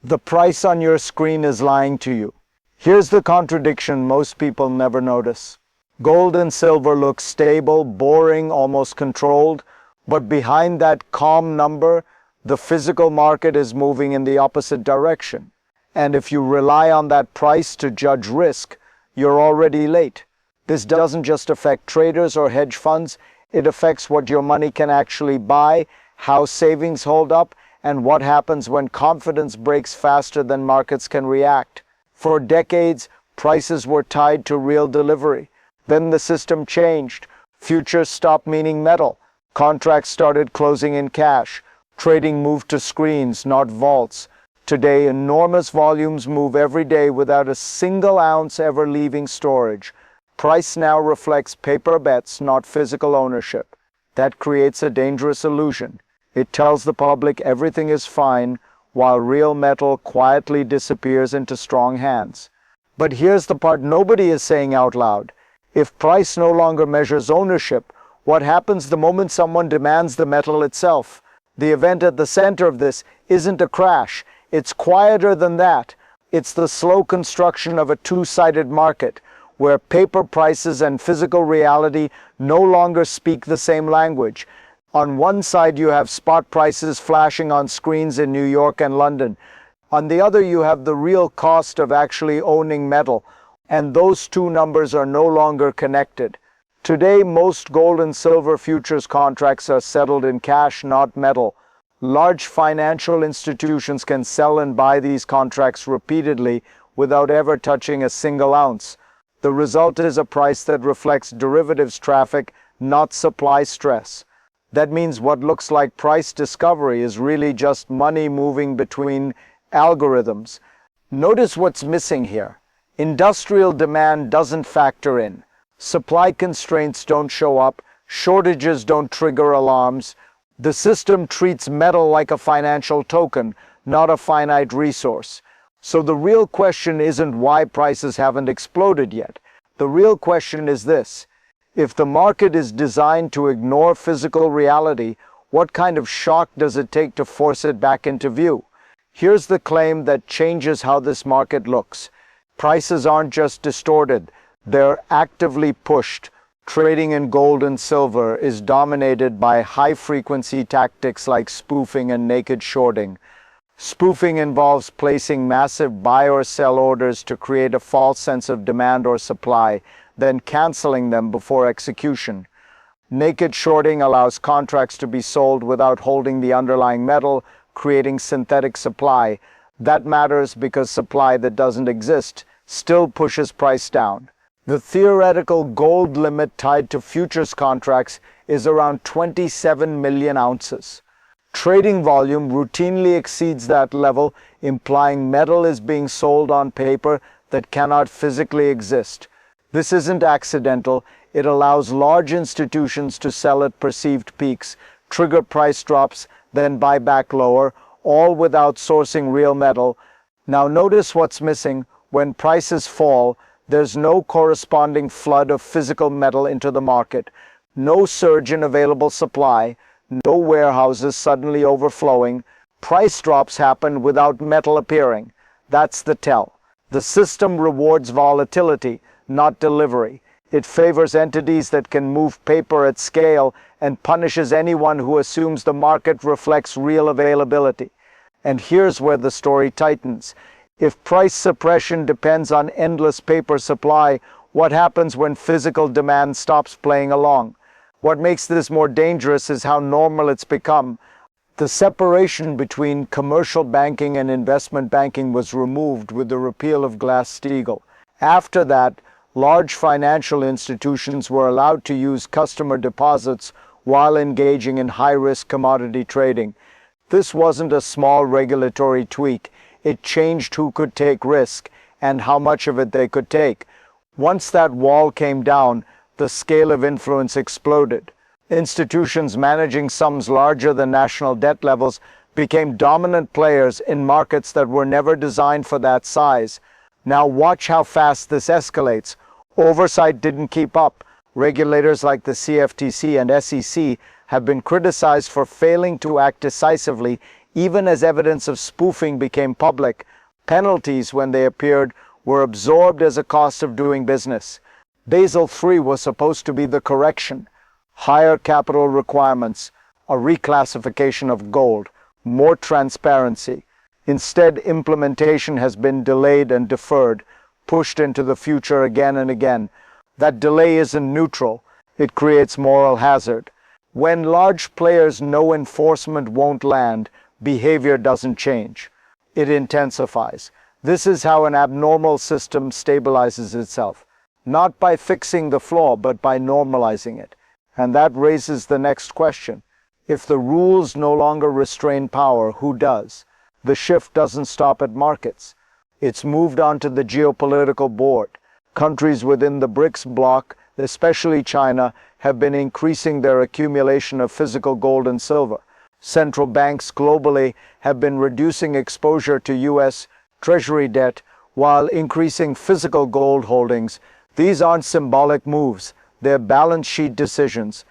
The price on your screen is lying to you. Here's the contradiction most people never notice. Gold and silver look stable, boring, almost controlled, but behind that calm number, the physical market is moving in the opposite direction. And if you rely on that price to judge risk, you're already late. This doesn't just affect traders or hedge funds, it affects what your money can actually buy, how savings hold up, and what happens when confidence breaks faster than markets can react. For decades, prices were tied to real delivery. Then the system changed. Futures stopped meaning metal. Contracts started closing in cash. Trading moved to screens, not vaults. Today, enormous volumes move every day without a single ounce ever leaving storage. Price now reflects paper bets, not physical ownership. That creates a dangerous illusion. It tells the public everything is fine, while real metal quietly disappears into strong hands. But here's the part nobody is saying out loud. If price no longer measures ownership, what happens the moment someone demands the metal itself? The event at the center of this isn't a crash. It's quieter than that. It's the slow construction of a two-sided market, where paper prices and physical reality no longer speak the same language. On one side, you have spot prices flashing on screens in New York and London. On the other, you have the real cost of actually owning metal, and those two numbers are no longer connected. Today, most gold and silver futures contracts are settled in cash, not metal. Large financial institutions can sell and buy these contracts repeatedly without ever touching a single ounce. The result is a price that reflects derivatives traffic, not supply stress. That means what looks like price discovery is really just money moving between algorithms. Notice what's missing here. Industrial demand doesn't factor in. Supply constraints don't show up. Shortages don't trigger alarms. The system treats metal like a financial token, not a finite resource. So the real question isn't why prices haven't exploded yet. The real question is this. If the market is designed to ignore physical reality, what kind of shock does it take to force it back into view? Here's the claim that changes how this market looks. Prices aren't just distorted, they're actively pushed. Trading in gold and silver is dominated by high-frequency tactics like spoofing and naked shorting. Spoofing involves placing massive buy or sell orders to create a false sense of demand or supply, then canceling them before execution. Naked shorting allows contracts to be sold without holding the underlying metal, creating synthetic supply. That matters because supply that doesn't exist still pushes price down. The theoretical gold limit tied to futures contracts is around 27 million ounces. Trading volume routinely exceeds that level, implying metal is being sold on paper that cannot physically exist. This isn't accidental. It allows large institutions to sell at perceived peaks, trigger price drops, then buy back lower, all without sourcing real metal. Now notice what's missing. When prices fall, there's no corresponding flood of physical metal into the market, no surge in available supply, no warehouses suddenly overflowing. Price drops happen without metal appearing. That's the tell. The system rewards volatility, not delivery. It favors entities that can move paper at scale and punishes anyone who assumes the market reflects real availability. And here's where the story tightens. If price suppression depends on endless paper supply, what happens when physical demand stops playing along? What makes this more dangerous is how normal it's become. The separation between commercial banking and investment banking was removed with the repeal of Glass-Steagall. After that, large financial institutions were allowed to use customer deposits while engaging in high-risk commodity trading. This wasn't a small regulatory tweak. It changed who could take risk and how much of it they could take. Once that wall came down, the scale of influence exploded. Institutions managing sums larger than national debt levels became dominant players in markets that were never designed for that size. Now watch how fast this escalates. Oversight didn't keep up. Regulators like the CFTC and SEC have been criticized for failing to act decisively Even as evidence of spoofing became public, penalties, when they appeared, were absorbed as a cost of doing business. Basel III was supposed to be the correction: higher capital requirements, a reclassification of gold, more transparency. Instead, implementation has been delayed and deferred, pushed into the future again and again. That delay isn't neutral, it creates moral hazard. When large players know enforcement won't land, behavior doesn't change. It intensifies. This is how an abnormal system stabilizes itself, not by fixing the flaw, but by normalizing it. And that raises the next question. If the rules no longer restrain power, who does? The shift doesn't stop at markets. It's moved on to the geopolitical board. Countries within the BRICS bloc, especially China, have been increasing their accumulation of physical gold and silver. Central banks globally have been reducing exposure to U.S. Treasury debt while increasing physical gold holdings. These aren't symbolic moves, they're balance sheet decisions.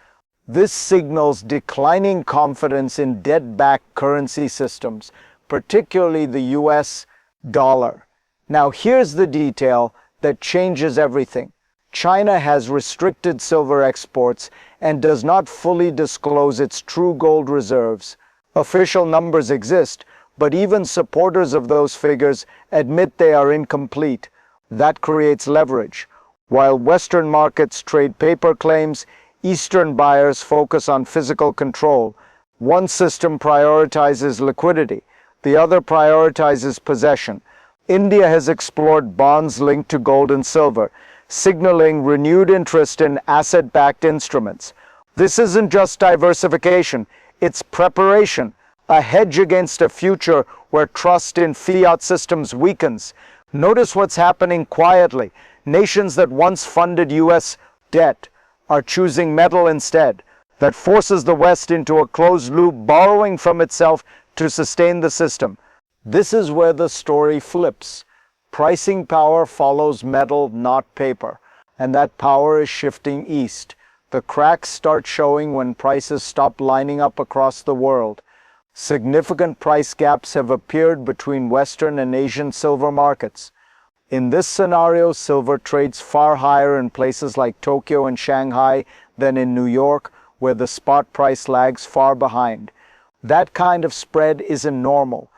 This signals declining confidence in debt-backed currency systems, particularly the U.S. dollar. Now here's the detail that changes everything. China has restricted silver exports and does not fully disclose its true gold reserves. Official numbers exist, but even supporters of those figures admit they are incomplete. That creates leverage. While Western markets trade paper claims, Eastern buyers focus on physical control. One system prioritizes liquidity, the other prioritizes possession. India has explored bonds linked to gold and silver, signaling renewed interest in asset-backed instruments. This isn't just diversification, it's preparation, a hedge against a future where trust in fiat systems weakens. Notice what's happening quietly. Nations that once funded U.S. debt are choosing metal instead. That forces the West into a closed loop, borrowing from itself to sustain the system. This is where the story flips. Pricing power follows metal, not paper, and that power is shifting east. The cracks start showing when prices stop lining up across the world. Significant price gaps have appeared between Western and Asian silver markets. In this scenario, silver trades far higher in places like Tokyo and Shanghai than in New York, where the spot price lags far behind. That kind of spread isn't normal.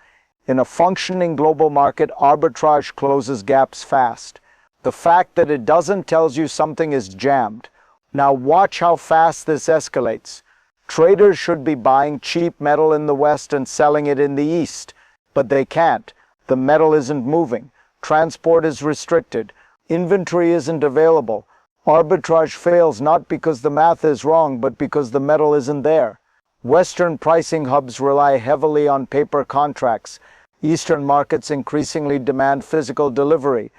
In a functioning global market, arbitrage closes gaps fast. The fact that it doesn't tells you something is jammed. Now watch how fast this escalates. Traders should be buying cheap metal in the West and selling it in the East, but they can't. The metal isn't moving. Transport is restricted. Inventory isn't available. Arbitrage fails not because the math is wrong, but because the metal isn't there. Western pricing hubs rely heavily on paper contracts. Eastern markets increasingly demand physical delivery.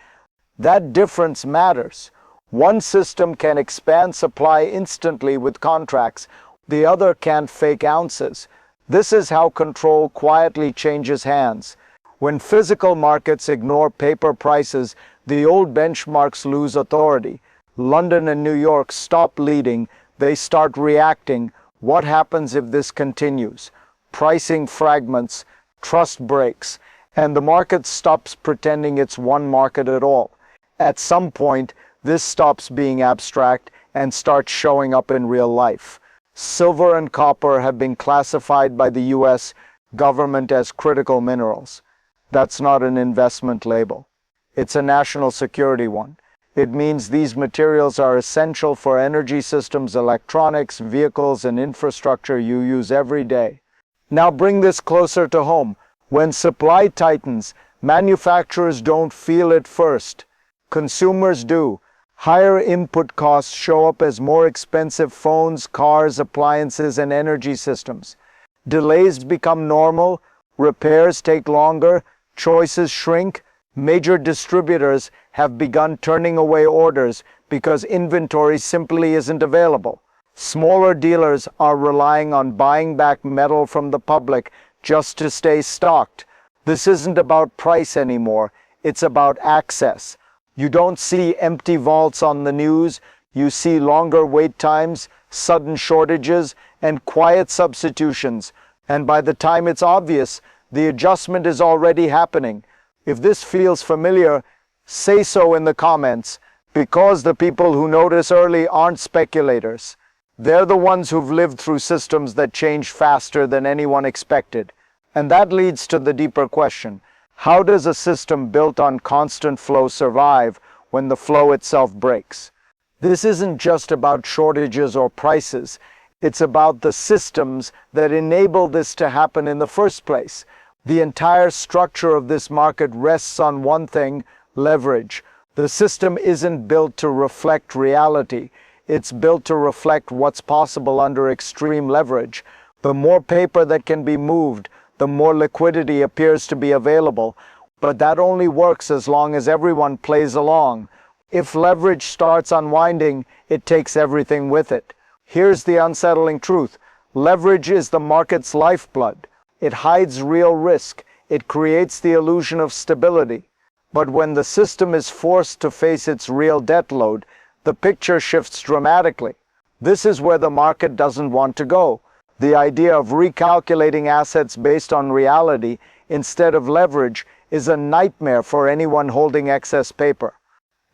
That difference matters. One system can expand supply instantly with contracts. The other can't fake ounces. This is how control quietly changes hands. When physical markets ignore paper prices, the old benchmarks lose authority. London and New York stop leading, they start reacting. What happens if this continues? Pricing fragments, trust breaks, and the market stops pretending it's one market at all. At some point, this stops being abstract and starts showing up in real life. Silver and copper have been classified by the U.S. government as critical minerals. That's not an investment label. It's a national security one. It means these materials are essential for energy systems, electronics, vehicles, and infrastructure you use every day. Now bring this closer to home. When supply tightens, manufacturers don't feel it first. Consumers do. Higher input costs show up as more expensive phones, cars, appliances, and energy systems. Delays become normal, repairs take longer, choices shrink. Major distributors have begun turning away orders because inventory simply isn't available. Smaller dealers are relying on buying back metal from the public just to stay stocked. This isn't about price anymore, it's about access. You don't see empty vaults on the news, you see longer wait times, sudden shortages, and quiet substitutions. And by the time it's obvious, the adjustment is already happening. If this feels familiar, say so in the comments, because the people who notice early aren't speculators. They're the ones who've lived through systems that change faster than anyone expected. And that leads to the deeper question: how does a system built on constant flow survive when the flow itself breaks? This isn't just about shortages or prices. It's about the systems that enable this to happen in the first place. The entire structure of this market rests on one thing: leverage. The system isn't built to reflect reality. It's built to reflect what's possible under extreme leverage. The more paper that can be moved, the more liquidity appears to be available. But that only works as long as everyone plays along. If leverage starts unwinding, it takes everything with it. Here's the unsettling truth: leverage is the market's lifeblood. It hides real risk. It creates the illusion of stability. But when the system is forced to face its real debt load, the picture shifts dramatically. This is where the market doesn't want to go. The idea of recalculating assets based on reality instead of leverage is a nightmare for anyone holding excess paper.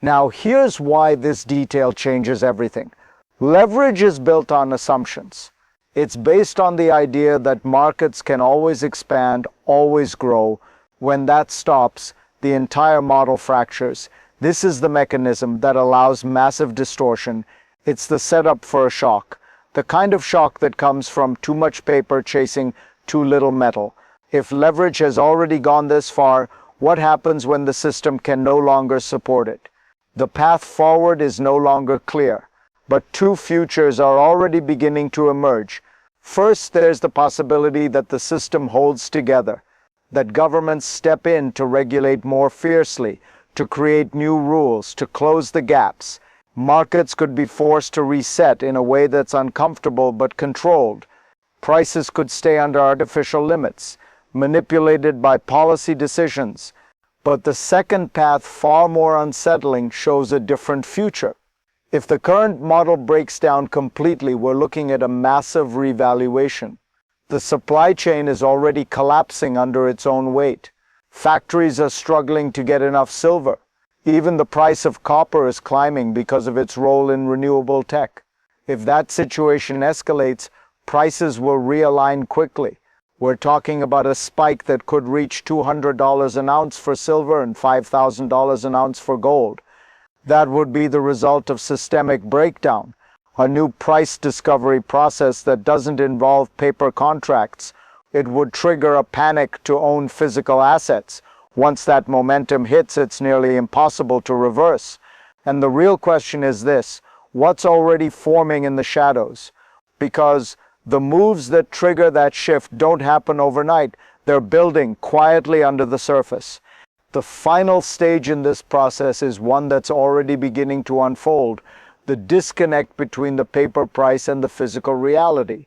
Now, here's why this detail changes everything. Leverage is built on assumptions. It's based on the idea that markets can always expand, always grow. When that stops, the entire model fractures. This is the mechanism that allows massive distortion. It's the setup for a shock. The kind of shock that comes from too much paper chasing too little metal. If leverage has already gone this far, what happens when the system can no longer support it? The path forward is no longer clear, but two futures are already beginning to emerge. First, there's the possibility that the system holds together, that governments step in to regulate more fiercely, to create new rules, to close the gaps. Markets could be forced to reset in a way that's uncomfortable but controlled. Prices could stay under artificial limits, manipulated by policy decisions. But the second path, far more unsettling, shows a different future. If the current model breaks down completely, we're looking at a massive revaluation. The supply chain is already collapsing under its own weight. Factories are struggling to get enough silver. Even the price of copper is climbing because of its role in renewable tech. If that situation escalates, prices will realign quickly. We're talking about a spike that could reach $200 an ounce for silver and $5,000 an ounce for gold. That would be the result of systemic breakdown, a new price discovery process that doesn't involve paper contracts. It would trigger a panic to own physical assets. Once that momentum hits, it's nearly impossible to reverse. And the real question is this: what's already forming in the shadows? Because the moves that trigger that shift don't happen overnight. They're building quietly under the surface. The final stage in this process is one that's already beginning to unfold: the disconnect between the paper price and the physical reality.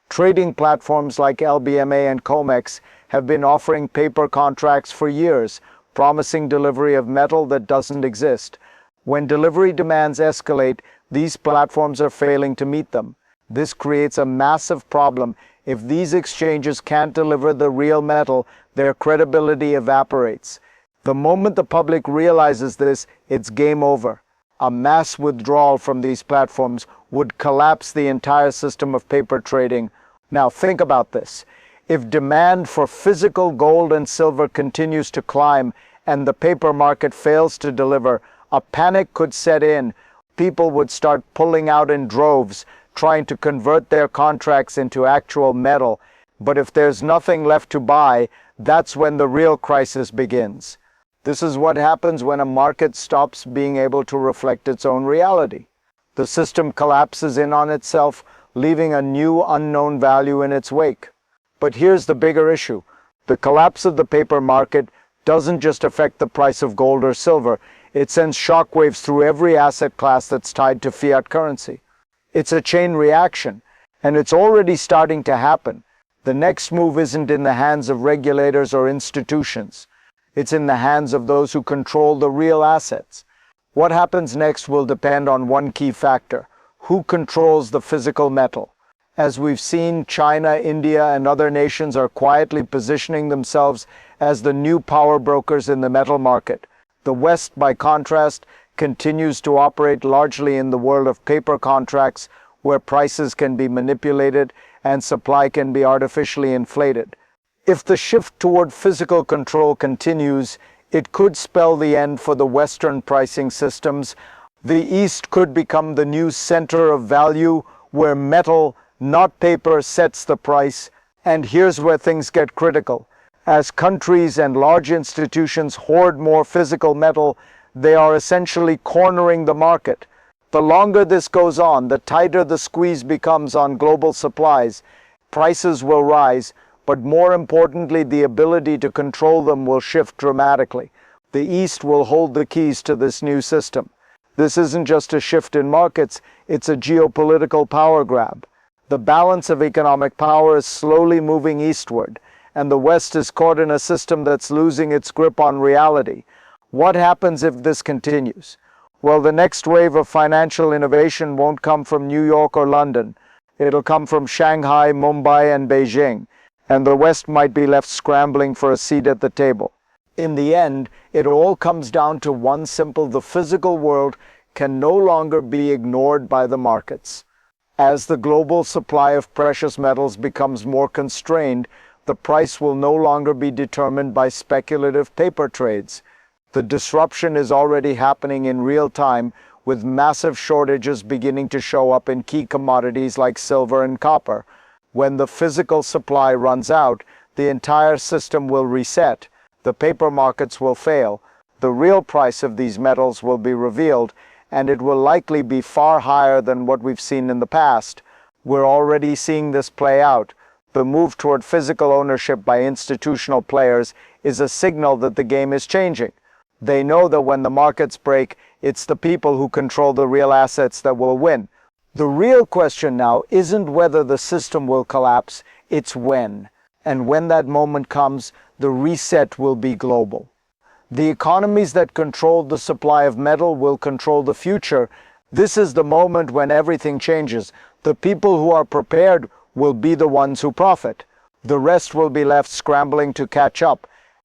Trading platforms like LBMA and COMEX have been offering paper contracts for years, promising delivery of metal that doesn't exist. When delivery demands escalate, these platforms are failing to meet them. This creates a massive problem. If these exchanges can't deliver the real metal, their credibility evaporates. The moment the public realizes this, it's game over. A mass withdrawal from these platforms would collapse the entire system of paper trading. Now think about this. If demand for physical gold and silver continues to climb and the paper market fails to deliver, a panic could set in. People would start pulling out in droves, trying to convert their contracts into actual metal. But if there's nothing left to buy, that's when the real crisis begins. This is what happens when a market stops being able to reflect its own reality. The system collapses in on itself, leaving a new unknown value in its wake. But here's the bigger issue. The collapse of the paper market doesn't just affect the price of gold or silver. It sends shockwaves through every asset class that's tied to fiat currency. It's a chain reaction, and it's already starting to happen. The next move isn't in the hands of regulators or institutions. It's in the hands of those who control the real assets. What happens next will depend on one key factor: who controls the physical metal. As we've seen, China, India, and other nations are quietly positioning themselves as the new power brokers in the metal market. The West, by contrast, continues to operate largely in the world of paper contracts, where prices can be manipulated and supply can be artificially inflated. If the shift toward physical control continues, it could spell the end for the Western pricing systems. The East could become the new center of value, where metal, not paper, sets the price. And here's where things get critical. As countries and large institutions hoard more physical metal, they are essentially cornering the market. The longer this goes on, the tighter the squeeze becomes on global supplies. Prices will rise, but more importantly, the ability to control them will shift dramatically. The East will hold the keys to this new system. This isn't just a shift in markets, it's a geopolitical power grab. The balance of economic power is slowly moving eastward, and the West is caught in a system that's losing its grip on reality. What happens if this continues? Well, the next wave of financial innovation won't come from New York or London. It'll come from Shanghai, Mumbai, and Beijing, and the West might be left scrambling for a seat at the table. In the end, it all comes down to one simple: the physical world can no longer be ignored by the markets. As the global supply of precious metals becomes more constrained, the price will no longer be determined by speculative paper trades. The disruption is already happening in real time, with massive shortages beginning to show up in key commodities like silver and copper. When the physical supply runs out, the entire system will reset. The paper markets will fail. The real price of these metals will be revealed, and it will likely be far higher than what we've seen in the past. We're already seeing this play out. The move toward physical ownership by institutional players is a signal that the game is changing. They know that when the markets break, it's the people who control the real assets that will win. The real question now isn't whether the system will collapse, it's when. And when that moment comes, the reset will be global. The economies that control the supply of metal will control the future. This is the moment when everything changes. The people who are prepared will be the ones who profit. The rest will be left scrambling to catch up.